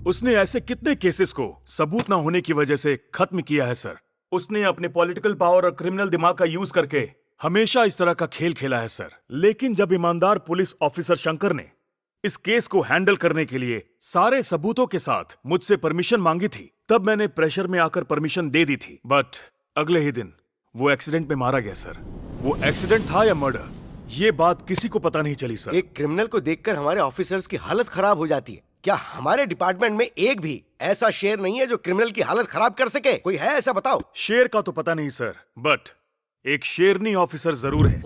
उसने ऐसे कितने केसेस को सबूत ना होने की वजह से खत्म किया है सर। उसने अपने पॉलिटिकल पावर और क्रिमिनल दिमाग का यूज करके हमेशा इस तरह का खेल खेला है सर। लेकिन जब ईमानदार पुलिस ऑफिसर शंकर ने इस केस को हैंडल करने के लिए सारे सबूतों के साथ मुझसे परमिशन मांगी थी, तब मैंने प्रेशर में आकर परमिशन दे दी थी। बट अगले ही दिन वो एक्सीडेंट में मारा गया सर। वो एक्सीडेंट था या मर्डर, ये बात किसी को पता नहीं चली सर। एक क्रिमिनल को देखकर हमारे ऑफिसर्स की हालत खराब हो जाती है। क्या हमारे डिपार्टमेंट में एक भी ऐसा शेर नहीं है जो क्रिमिनल की हालत खराब कर सके? कोई है ऐसा? बताओ। शेर का तो पता नहीं सर, बट एक शेरनी ऑफिसर जरूर है।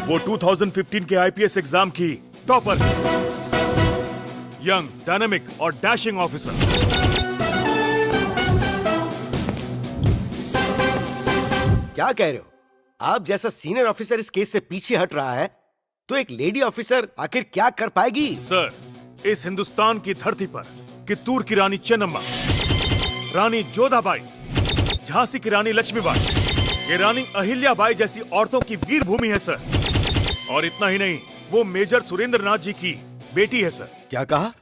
वो 2015 के आईपीएस एग्जाम की टॉपर, यंग, डायनामिक और डैशिंग ऑफिसर। क्या कह रहे हो? आप जैसा सीनियर ऑफिसर इस केस से पीछे हट रहा है तो एक लेडी ऑफिसर आखिर क्या कर पाएगी? सर, इस हिंदुस्तान की धरती पर कित्तूर की रानी चेन्नम्मा, रानी जोधाबाई, झांसी की रानी लक्ष्मीबाई, ये रानी अहिल्याबाई जैसी औरतों की वीर भूमि है सर। और इतना ही नहीं, वो मेजर सुरेंद्र नाथ जी की बेटी है सर। क्या कहा?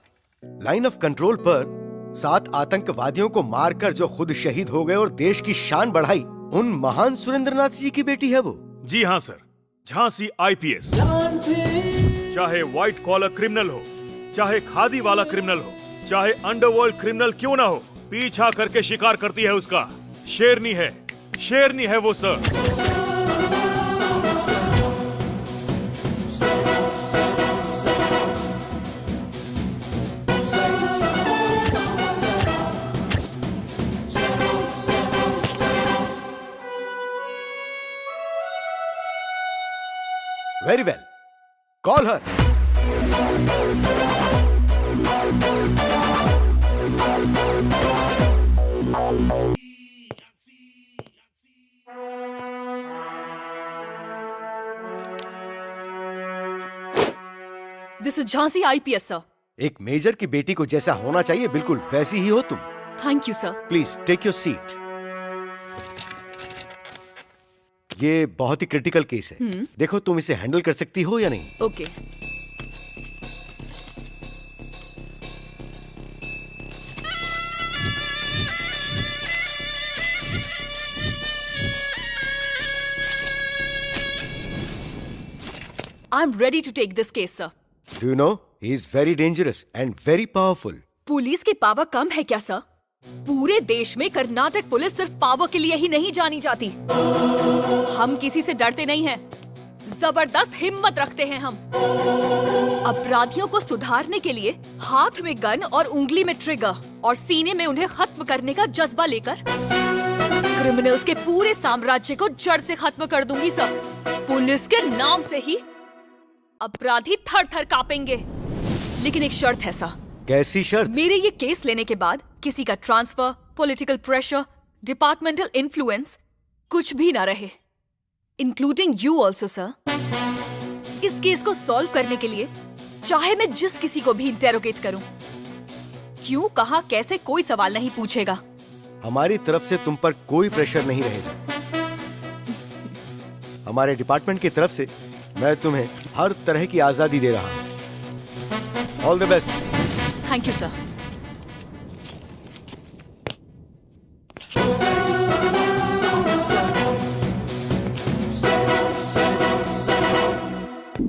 लाइन ऑफ कंट्रोल पर 7 आतंकवादियों को मारकर जो खुद शहीद हो गए और देश की शान बढ़ाई, उन महान सुरेंद्र नाथ जी की बेटी है वो? जी हाँ सर, झांसी आईपीएस। चाहे व्हाइट कॉलर क्रिमिनल हो, चाहे खादी वाला क्रिमिनल हो, चाहे अंडरवर्ल्ड क्रिमिनल क्यों ना हो, पीछा करके शिकार करती है उसका। शेरनी है, शेरनी है वो sir. Very well. Call her. This is Jhansi IPS, sir. एक मेजर की बेटी को जैसा होना चाहिए बिल्कुल वैसी ही हो तुम। Thank you, sir. Please take your seat. ये बहुत ही क्रिटिकल केस है। देखो तुम इसे हैंडल कर सकती हो या नहीं? Okay. I'm ready to take this case, sir. Do you know he is very dangerous and very powerful. Police की पावर कम है क्या सर? पूरे देश में कर्नाटक पुलिस सिर्फ पावर के लिए ही नहीं जानी जाती। हम किसी से डरते नहीं हैं। जबरदस्त हिम्मत रखते हैं हम। अपराधियों को सुधारने के लिए हाथ में गन और उंगली में ट्रिगर और सीने में उन्हें खत्म करने का जज्बा लेकर क्रिमिनल्स के पूरे साम्राज्य को जड़ से खत्म कर दूंगी सर। पुलिस के नाम से ही अपराधी थर थर कांपेंगे। लेकिन एक शर्त है सर। कैसी शर्त? मेरे ये केस लेने के बाद किसी का transfer, political pressure, departmental influence कुछ भी ना रहे, इंक्लूडिंग यू ऑल्सो सर। इस केस को सॉल्व करने के लिए चाहे मैं जिस किसी को भी इंटेरोगेट करूं, क्यों, कहां, कैसे, कोई सवाल नहीं पूछेगा। हमारी तरफ से तुम पर कोई प्रेशर नहीं रहेगा। हमारे डिपार्टमेंट की तरफ से मैं तुम्हें हर तरह की आजादी दे रहा हूं। All the best. Thank you sir.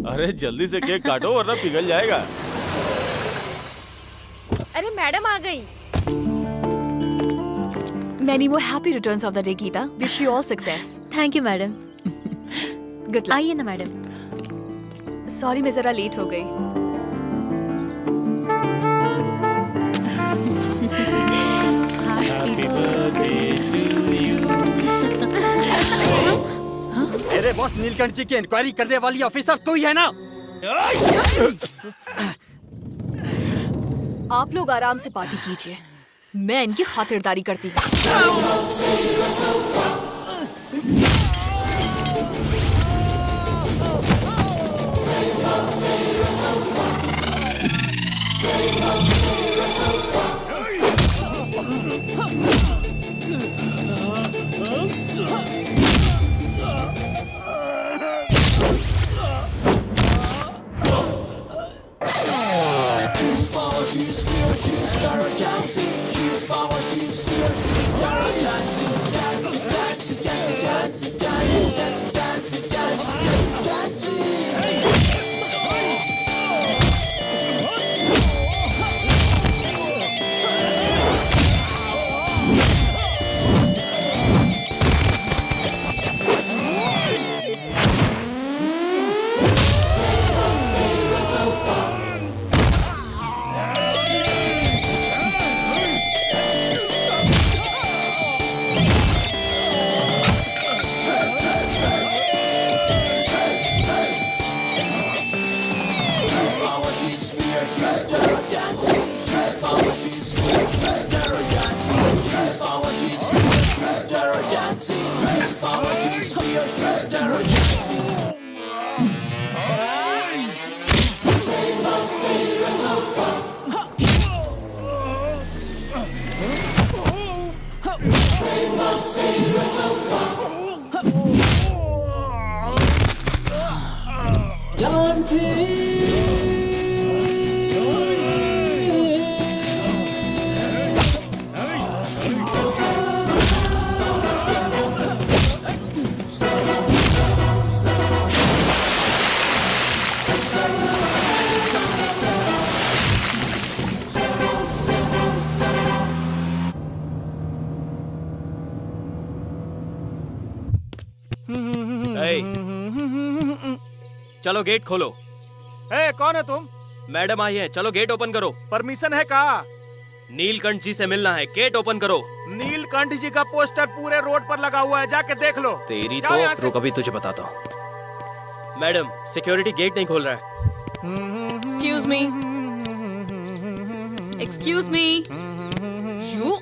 अरे जल्दी से केक काटो वरना पिघल जाएगा। अरे मैडम आ गई। Many more happy returns of the day, Geeta. Wish you all success. Thank you madam. Good luck. आइए ना मैडम। सॉरी मैं जरा लेट हो गई। मेरे बॉस नीलकंठ जी की इंक्वायरी करने वाली ऑफिसर तू ही है ना? आप लोग आराम से पार्टी कीजिए, मैं इनकी खातिरदारी करती हूँ। चलो गेट खोलो। कौन है तुम? मैडम आई है, चलो गेट ओपन करो। परमिशन है कहा? नीलकंठ जी से मिलना है, गेट ओपन करो। नीलकंठ जी का पोस्टर पूरे रोड पर लगा हुआ है, जाके देख लो। तेरी जाओ यहाँ तो से। रुक, अभी तुझे बताता हूँ। मैडम, सिक्योरिटी गेट नहीं खोल रहा है। Excuse me, excuse me. You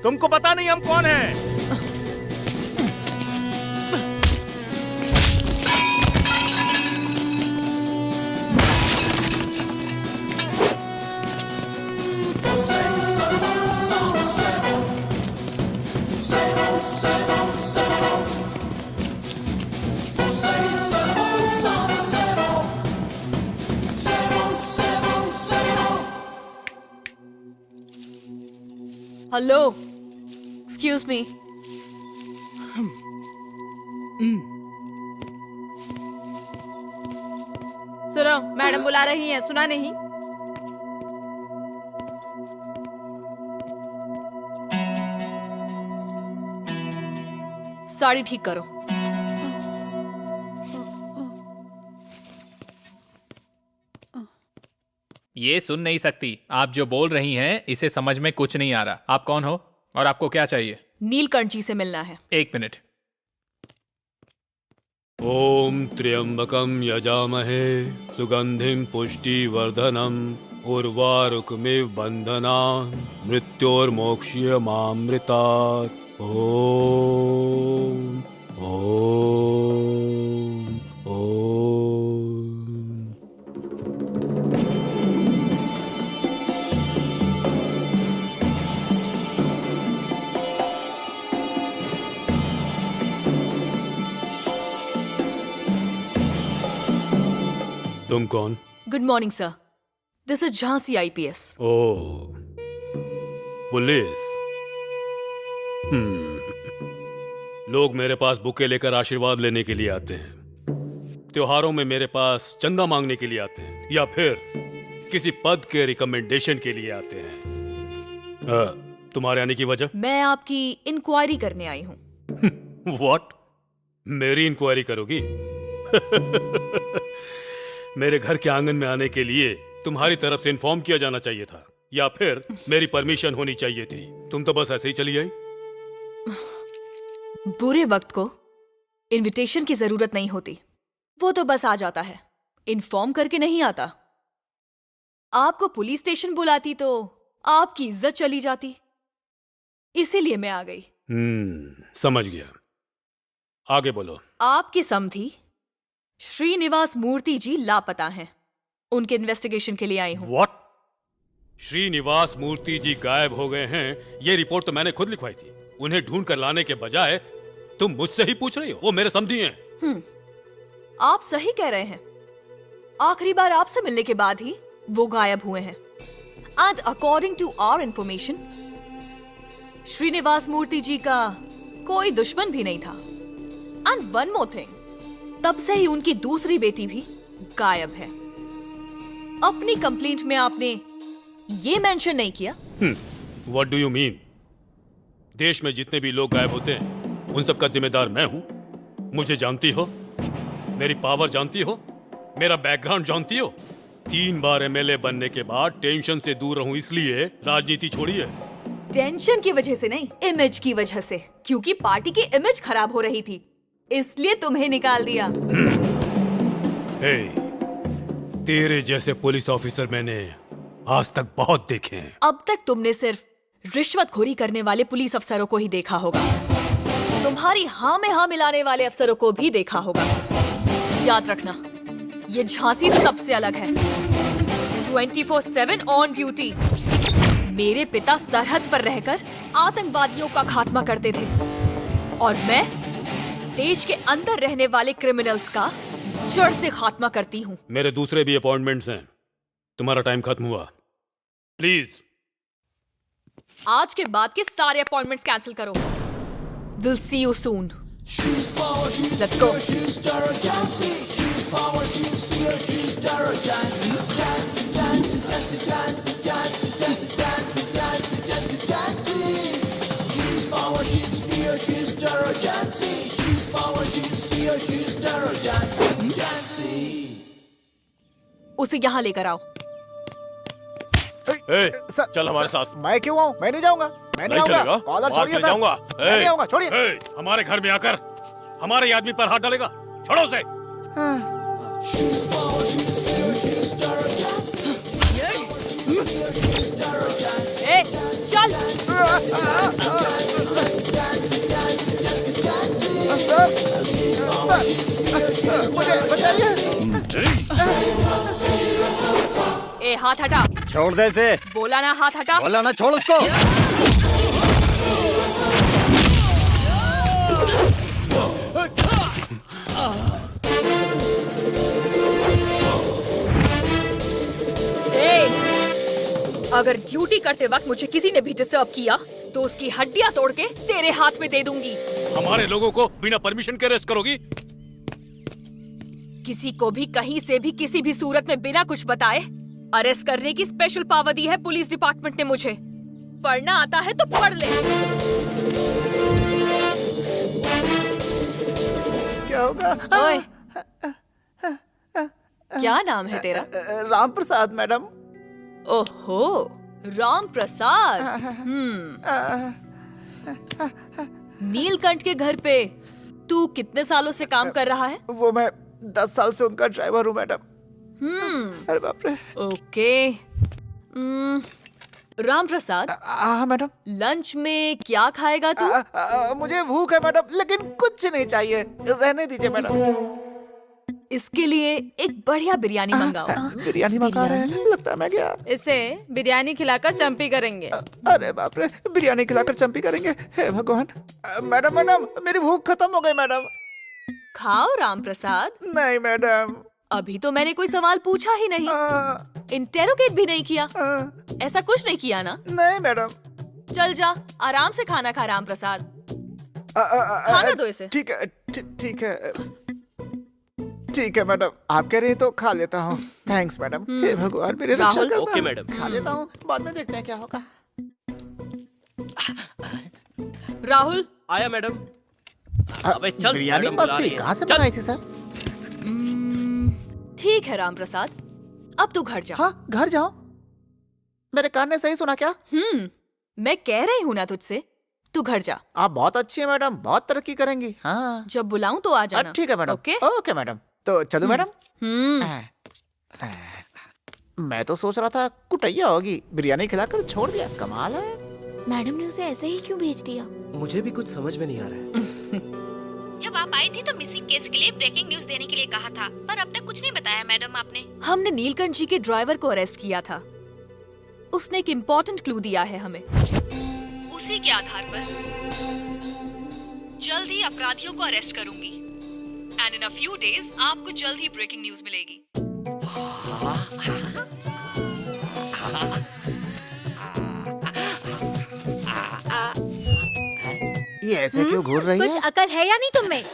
तुमको पता नहीं हम कौन हैं? Hello, excuse me. सुनो, मैडम बुला रही हैं, सुना नहीं? साड़ी ठीक करो। ये सुन नहीं सकती। आप जो बोल रही हैं इसे समझ में कुछ नहीं आ रहा। आप कौन हो और आपको क्या चाहिए? नीलकंठ जी से मिलना है। एक मिनट। ओम त्र्यंबकम यजामहे सुगंधिम पुष्टिवर्धनम उर्वारुकमिव बंधनान् मृत्योर्मोक्ष्यमामृतात्। ओम ओम ओम। तुम कौन? Good morning sir, this is Jhansi IPS. Oh, police. लोग मेरे पास बुके लेकर आशीर्वाद लेने के लिए आते हैं, त्योहारों में मेरे पास चंदा मांगने के लिए आते हैं, या फिर किसी पद के रिकमेंडेशन के लिए आते हैं। तुम्हारे आने की वजह? मैं आपकी इंक्वायरी करने आई हूँ। व्हाट? मेरी इंक्वायरी करोगी? मेरे घर के आंगन में आने के लिए तुम्हारी तरफ से इन्फॉर्म किया जाना चाहिए था, या फिर मेरी परमिशन होनी चाहिए थी। तुम तो बस ऐसे ही चली आई। बुरे वक्त को इनविटेशन की जरूरत नहीं होती, वो तो बस आ जाता है, इन्फॉर्म करके नहीं आता। आपको पुलिस स्टेशन बुलाती तो आपकी इज्जत चली जाती, इसीलिए मैं आ गई। समझ गया, आगे बोलो। आपकी समधी श्रीनिवास मूर्ति जी लापता हैं, उनके इन्वेस्टिगेशन के लिए आई हूं। व्हाट? श्रीनिवास मूर्ति जी गायब हो गए हैं, ये रिपोर्ट तो मैंने खुद लिखवाई थी। उन्हें ढूंढ कर लाने के बजाय तुम मुझसे ही पूछ रही हो? वो मेरे समधी हैं। आप सही कह रहे हैं, आखिरी बार आपसे मिलने के बाद ही वो गायब हुए हैं। And according to our information, Srinivas मूर्ति जी का कोई दुश्मन भी नहीं था। And one more thing, तब से ही उनकी दूसरी बेटी भी गायब है। अपनी कंप्लेंट में आपने ये मेंशन नहीं किया। What do you mean? देश में जितने भी लोग गायब होते हैं उन सब का जिम्मेदार मैं हूं। मुझे जानती हो, मेरी पावर जानती हो, मेरा बैकग्राउंड जानती हो। 3 बार एमएलए बनने के बाद टेंशन से दूर रहूं, इसलिए राजनीति छोड़ी है। टेंशन की वजह से नहीं, इमेज की वजह से, क्योंकि पार्टी की इमेज खराब हो रही थी, इसलिए तुम्हें निकाल दिया। हे, तेरे जैसे पुलिस ऑफिसर मैंने आज तक बहुत देखे हैं। अब तक तुमने सिर्फ रिश्वतखोरी करने वाले पुलिस अफसरों को ही देखा होगा, तुम्हारी हाँ में हाँ मिलाने वाले अफसरों को भी देखा होगा। याद रखना, ये झांसी सबसे अलग है। 24/7 ऑन ड्यूटी। मेरे पिता सरहद पर रहकर आतंकवादियों का खात्मा करते थे और मैं देश के अंदर रहने वाले क्रिमिनल्स का जड़ से खात्मा करती हूँ। मेरे दूसरे भी अपॉइंटमेंट्स हैं। तुम्हारा टाइम खत्म हुआ, प्लीज। आज के बाद के सारे अपॉइंटमेंट्स कैंसिल करो। Will see you soon. Let's go. उसे यहाँ लेकर आओ। ए, चल हमारे साथ। मैं क्यों आऊँ? मैं नहीं जाऊंगा। मैं नहीं चलेगा? आऊंगा। कॉलर बाहर छोड़िए चले सर। जाऊंगा। मैं नहीं आऊंगा, छोड़िए। ए, हमारे घर में आकर हमारे आदमी पर हाथ डालेगा, छोड़ो उसे। ए, चल। मुझे बचाइए। ए, हाथ हटा। छोड़ दे इसे। बोला ना हाथ हटा। बोला ना, छोड़ उसको। अगर ड्यूटी करते वक्त मुझे किसी ने भी डिस्टर्ब किया तो उसकी हड्डियां तोड़ के तेरे हाथ में दे दूंगी। हमारे लोगों को बिना परमिशन के अरेस्ट करोगी? किसी को भी कहीं से भी किसी भी सूरत में बिना कुछ बताए अरेस्ट करने की स्पेशल पावर दी है पुलिस डिपार्टमेंट ने मुझे। पढ़ना आता है तो पढ़ ले। क्या होगा? ओए, क्या नाम है तेरा? राम प्रसाद मैडम। ओहो, राम प्रसाद। नीलकंठ के घर पे तू कितने सालों से काम कर रहा है? वो मैं 10 साल से उनका ड्राइवर हूँ मैडम। अरे बाप रे। ओके। राम प्रसाद, हाँ मैडम। लंच में क्या खाएगा तू? मुझे भूख है मैडम, लेकिन कुछ नहीं चाहिए, रहने दीजिए मैडम। इसके लिए एक बढ़िया बिरयानी मंगाओ। बिरयानी मंगा रहे हैं? लगता है मैं गया। इसे बिरयानी खिलाकर चंपी करेंगे। अरे बाप रे, बिरयानी खिलाकर चंपी करेंगे? हे भगवान। मैडम मैडम, मेरी भूख खत्म हो गई मैडम। खाओ राम प्रसाद। नहीं मैडम। अभी तो मैंने कोई सवाल पूछा ही नहीं, इंटेरोगेट भी नहीं किया। ऐसा कुछ नहीं किया ना? नहीं मैडम। चल जा, आराम से खाना खा राम प्रसाद। खाना दो इसे। ठीक है, ठीक है, ठीक है मैडम, आप कह रही तो खा लेता हूँ। Thanks madam. हे भगवान, मेरी रक्षा राहुल। करना। Okay madam. खा लेता हूँ, बाद में देखते हैं क्या होगा। राहुल, आया मैडम। अबे चल, बिरयानी मैडम बुला मस्ती रही है। कहाँ से चल। मंगाई थी सर? ठीक है राम प्रसाद, अब तू घर जा। हाँ, घर जाओ। मेरे कान ने सही सुना क्या? मैं कह रही हूँ ना तुझसे, तू घर जा। आप बहुत अच्छी है मैडम, बहुत तरक्की करेंगी। हाँ जब बुलाऊं तो आ जाना। ठीक है मैडम। ओके? Okay madam. तो चलो मैडम। मैं तो सोच रहा था कुटैया होगी, बिरयानी खिलाकर छोड़ दिया। कमाल है। मैडम ने उसे ऐसे ही क्यों भेज दिया? मुझे भी कुछ समझ में नहीं आ रहा है। जब आप आई थी तो मिसिंग केस के लिए ब्रेकिंग न्यूज देने के लिए कहा था, पर अब तक कुछ नहीं बताया मैडम आपने। हमने नीलकंठ जी के ड्राइवर को अरेस्ट किया था। उसने एक इम्पोर्टेंट क्लू दिया है हमें। उसी के आधार पर जल्द ही अपराधियों को अरेस्ट करूंगी। And in a few days आपको जल्द ही ब्रेकिंग न्यूज मिलेगी। ये ऐसे क्यों घूर रही कुछ है? अकल है या नहीं तुम में?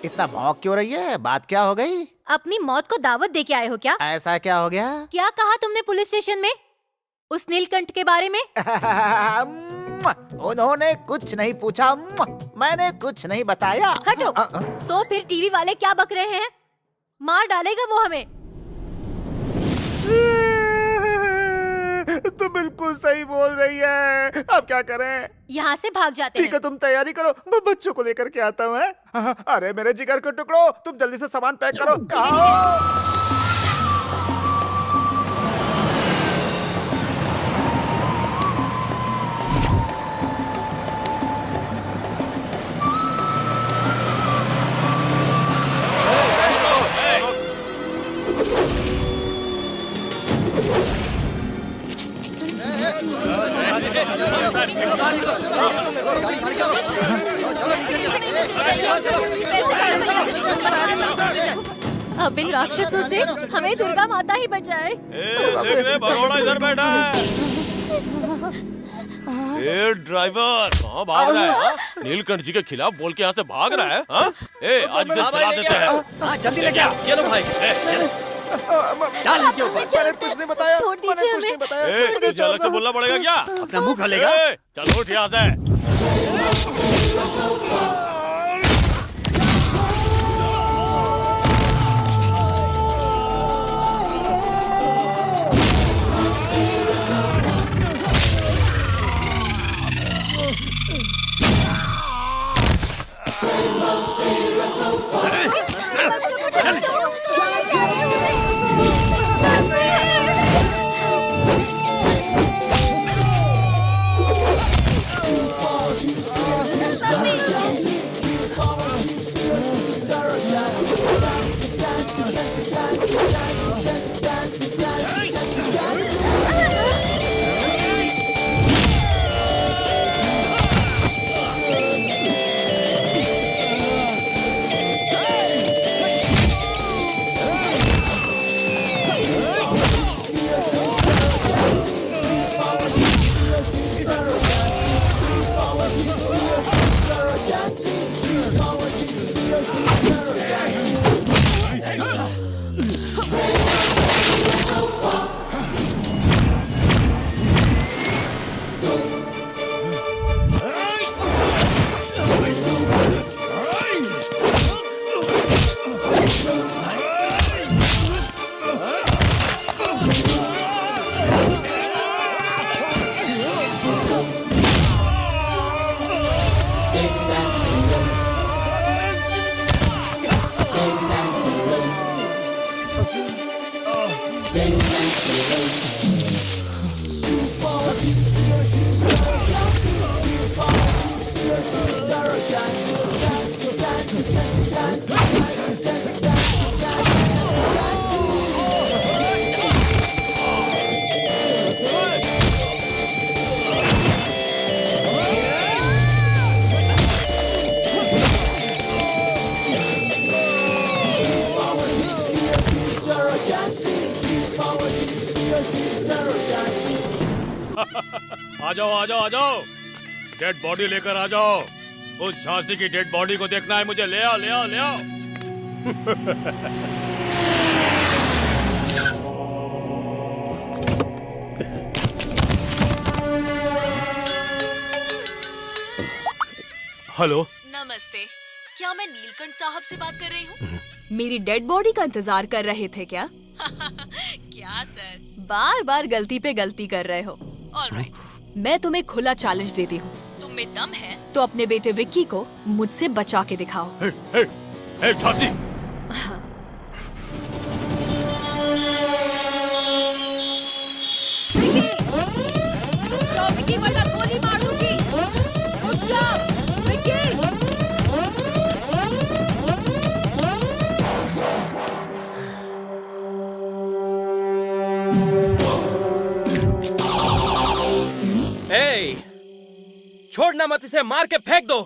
इतना भौंक क्यों रही है? बात क्या हो गई? अपनी मौत को दावत दे के आए हो क्या? ऐसा क्या हो गया? क्या कहा तुमने पुलिस स्टेशन में उस नीलकंठ के बारे में? उन्होंने कुछ नहीं पूछा, मैंने कुछ नहीं बताया। हटो। तो फिर टीवी वाले क्या बक रहे हैं? मार डालेगा वो हमें। तो बिल्कुल सही बोल रही है। अब क्या करें? यहाँ से भाग जाते ठीक है, हैं। तुम तैयारी करो, मैं बच्चों को लेकर के आता हूँ। अरे मेरे जिगर के टुकड़ो, तुम जल्दी से सामान पैक करो। कहाँ हो? अब इन राक्षसों से हमें दुर्गा माता ही बचाए। देख रहे भगोड़ा इधर बैठा है। ए ड्राइवर कहाँ भाग रहा है? हाँ? नीलकंठ जी के खिलाफ बोल के यहाँ से भाग रहा है? हाँ? ए आज इसे चला देते हैं। जल्दी लेके आ। ये लो भाई। डाल इनके ऊपर। मैंने कुछ नहीं बताया। छोड़ मैंने दीजिए कुछ नहीं हमें। बताया। ए, छोड़ दीजिए। तुझे अलग से बोलना पड़ेगा क्या? अपना मुंह खोलेगा। ए, चल उठ यहाँ से। आ जाओ आ जाओ आ जाओ, डेड बॉडी लेकर आ जाओ। उस झांसी की डेड बॉडी को देखना है मुझे। ले आओ ले आओ ले आओ। हेलो, नमस्ते, क्या मैं नीलकंठ साहब से बात कर रही हूँ? मेरी डेड बॉडी का इंतजार कर रहे थे क्या? क्या सर, बार बार गलती पे गलती कर रहे हो। ऑलराइट, मैं तुम्हें खुला चैलेंज देती हूँ। तुम में दम है तो अपने बेटे विक्की को मुझसे बचा के दिखाओ। झांसी, विक्की वरना गोली मार दूंगी। उठ जाओ, विक्की। ए, छोड़ना मत, इसे मार के फेंक दो।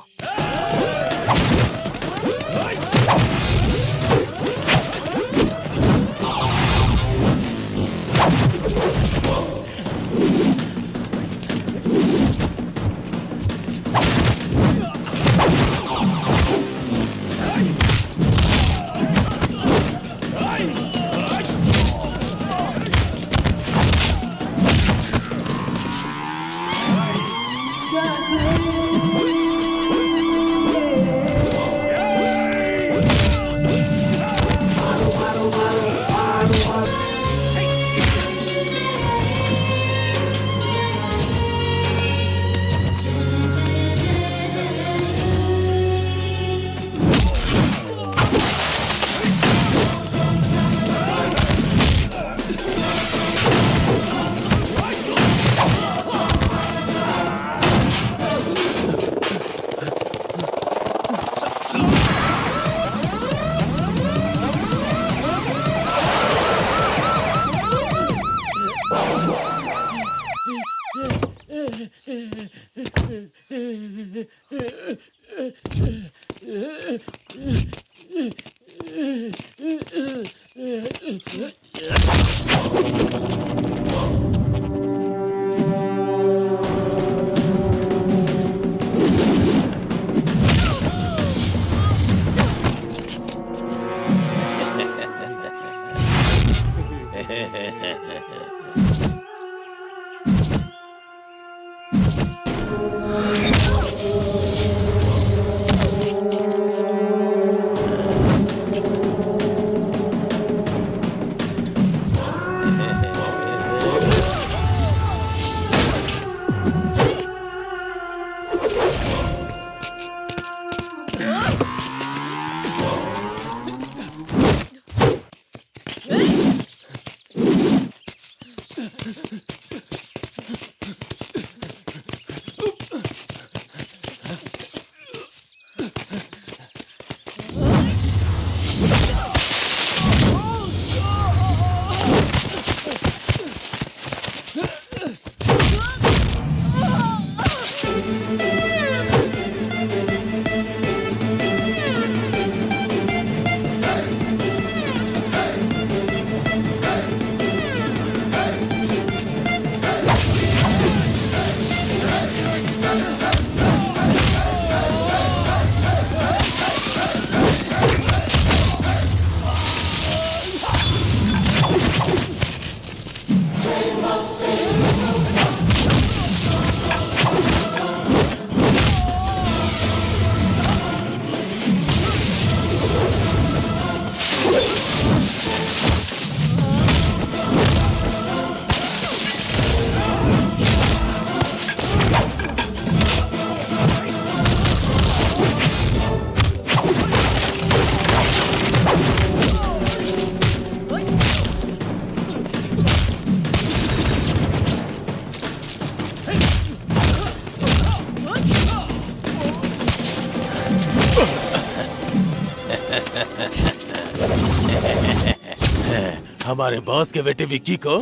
हमारे बॉस के बेटे विक्की को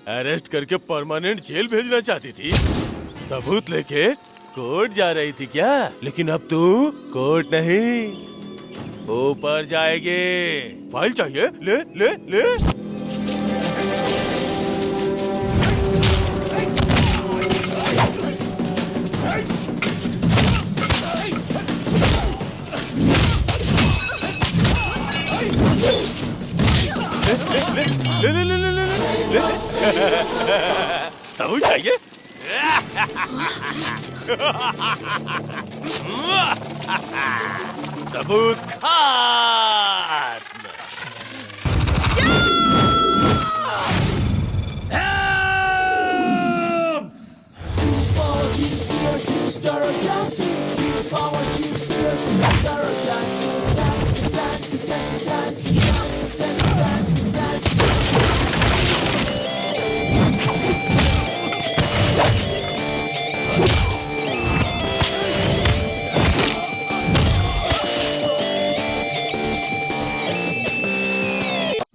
अरेस्ट करके परमानेंट जेल भेजना चाहती थी। सबूत लेके कोर्ट जा रही थी क्या? लेकिन अब तू कोर्ट नहीं, ऊपर जाएगी। फाइल चाहिए? ले ले ले। ले ले ले ले ले ले ले सबूत चाहिए? सबूत खत्म।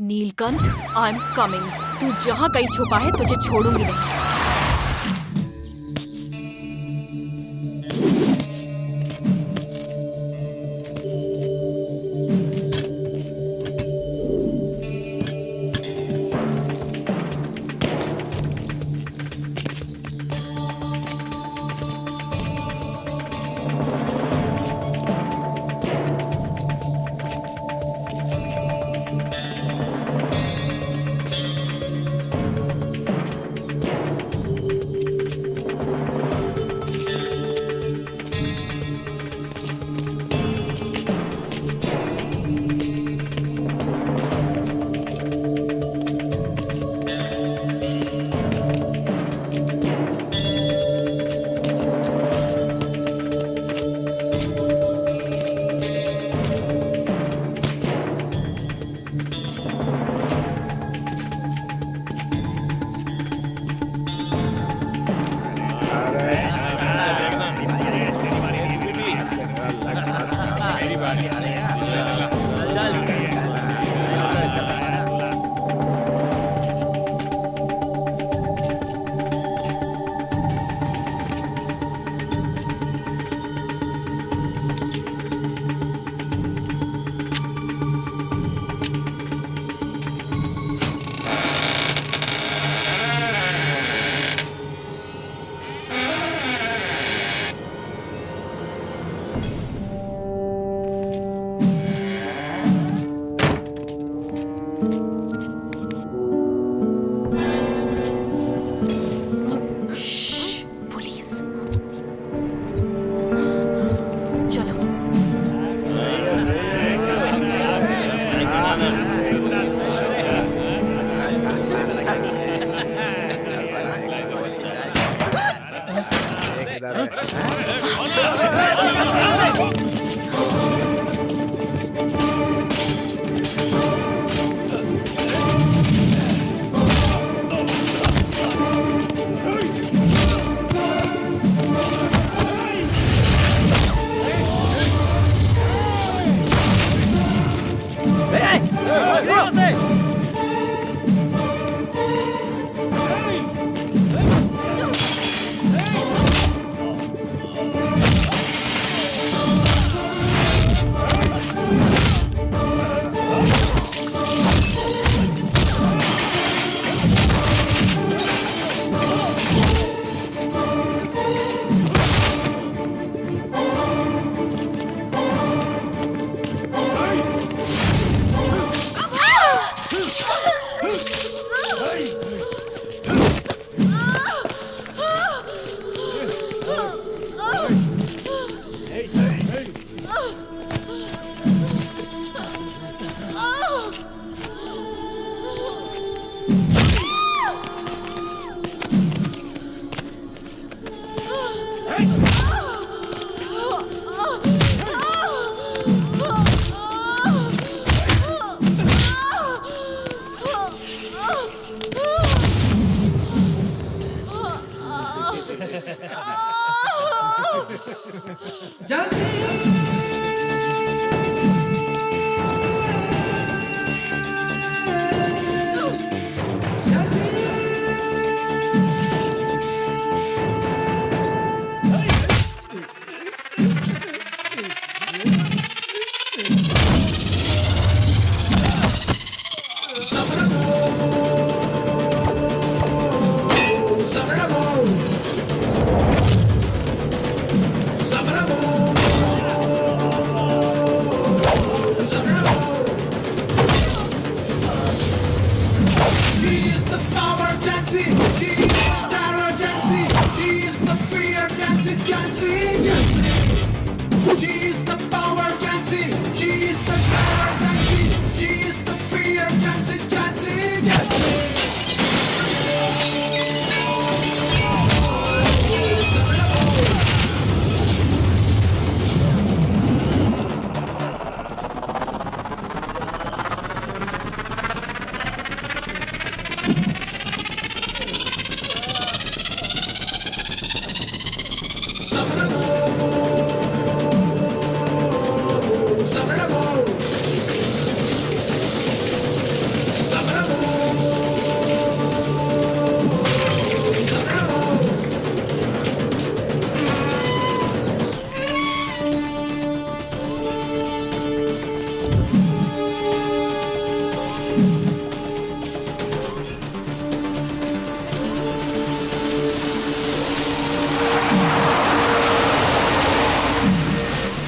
Neelkanth, I am coming. तू जहाँ कहीं छुपा है तुझे छोड़ूंगी नहीं। इधर है।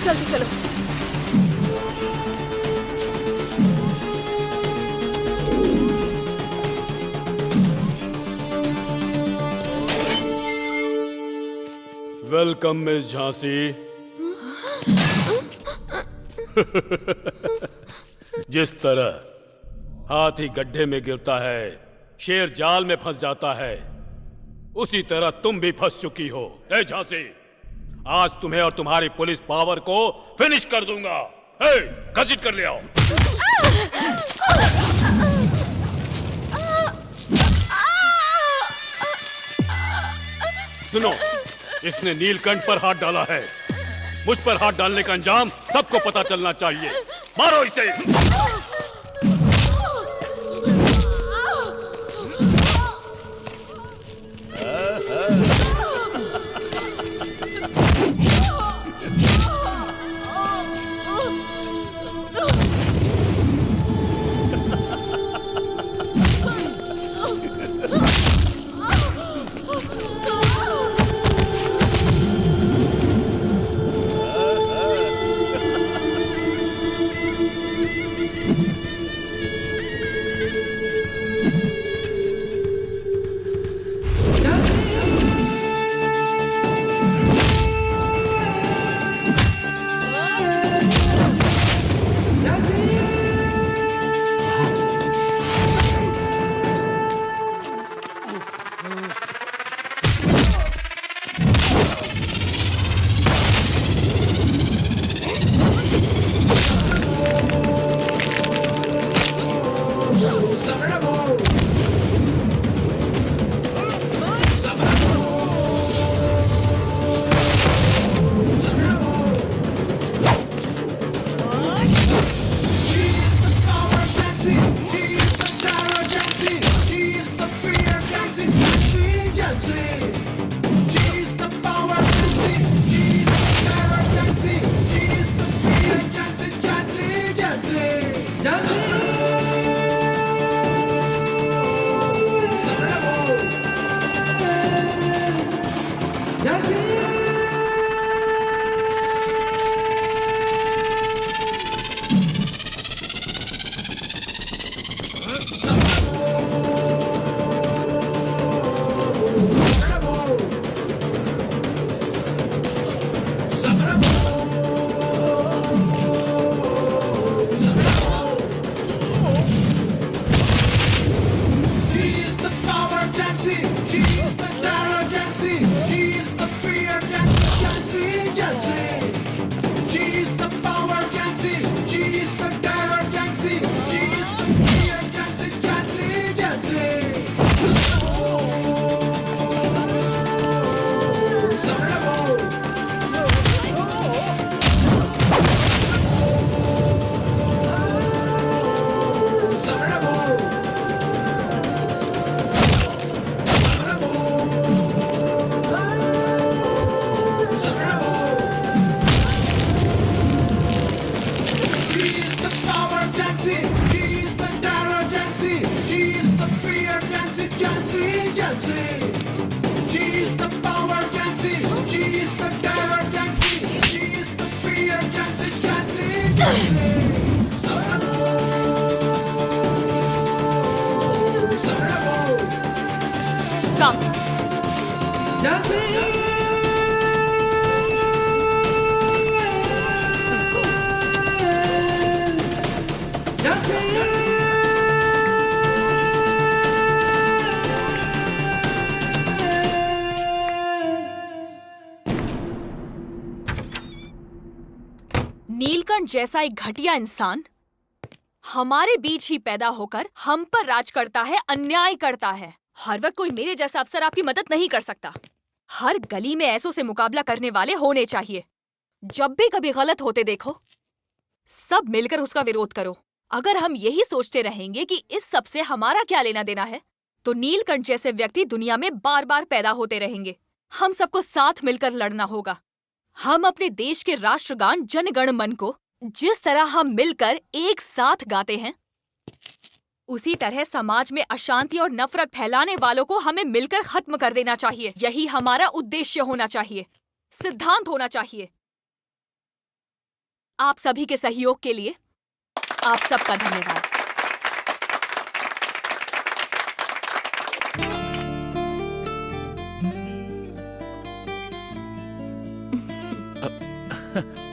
जल्दी चलो। Welcome miss Jhansi. जिस तरह हाथी गड्ढे में गिरता है, शेर जाल में फंस जाता है, उसी तरह तुम भी फंस चुकी हो। ए झांसी, आज तुम्हें और तुम्हारी पुलिस पावर को फिनिश कर दूंगा। ए, घसीट कर ले आओ। सुनो, इसने नीलकंठ पर हाथ डाला है। मुझ पर हाथ डालने का अंजाम सबको पता चलना चाहिए। मारो इसे। नीलकंठ जैसा एक घटिया इंसान हमारे बीच ही पैदा होकर हम पर राज करता है, अन्याय करता है। हर वक्त कोई मेरे जैसा अफसर आपकी मदद नहीं कर सकता। हर गली में ऐसों से मुकाबला करने वाले होने चाहिए। जब भी कभी गलत होते देखो, सब मिलकर उसका विरोध करो। अगर हम यही सोचते रहेंगे कि इस सब से हमारा क्या लेना देना है, तो नीलकंठ जैसे व्यक्ति दुनिया में बार बार पैदा होते रहेंगे। हम सबको साथ मिलकर लड़ना होगा। हम अपने देश के राष्ट्रगान जन गण मन को जिस तरह हम मिलकर एक साथ गाते हैं, उसी तरह समाज में अशांति और नफरत फैलाने वालों को हमें मिलकर खत्म कर देना चाहिए। यही हमारा उद्देश्य होना चाहिए, सिद्धांत होना चाहिए। आप सभी के सहयोग के लिए आप सबका धन्यवाद।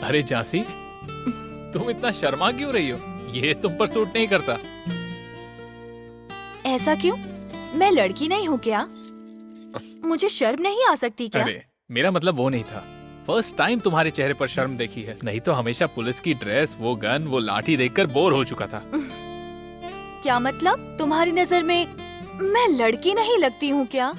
अरे झांसी, तुम इतना शर्मा क्यों रही हो? ये तुम पर सूट नहीं करता। ऐसा क्यों? मैं लड़की नहीं हूँ क्या? मुझे शर्म नहीं आ सकती क्या? अरे मेरा मतलब वो नहीं था। फर्स्ट टाइम तुम्हारे चेहरे पर शर्म देखी है। नहीं तो हमेशा पुलिस की ड्रेस, वो गन, वो लाठी देखकर बोर हो चुका था। क्या मतलब? तुम्हारी नजर में मैं लड़की नहीं लगती हूँ क्या?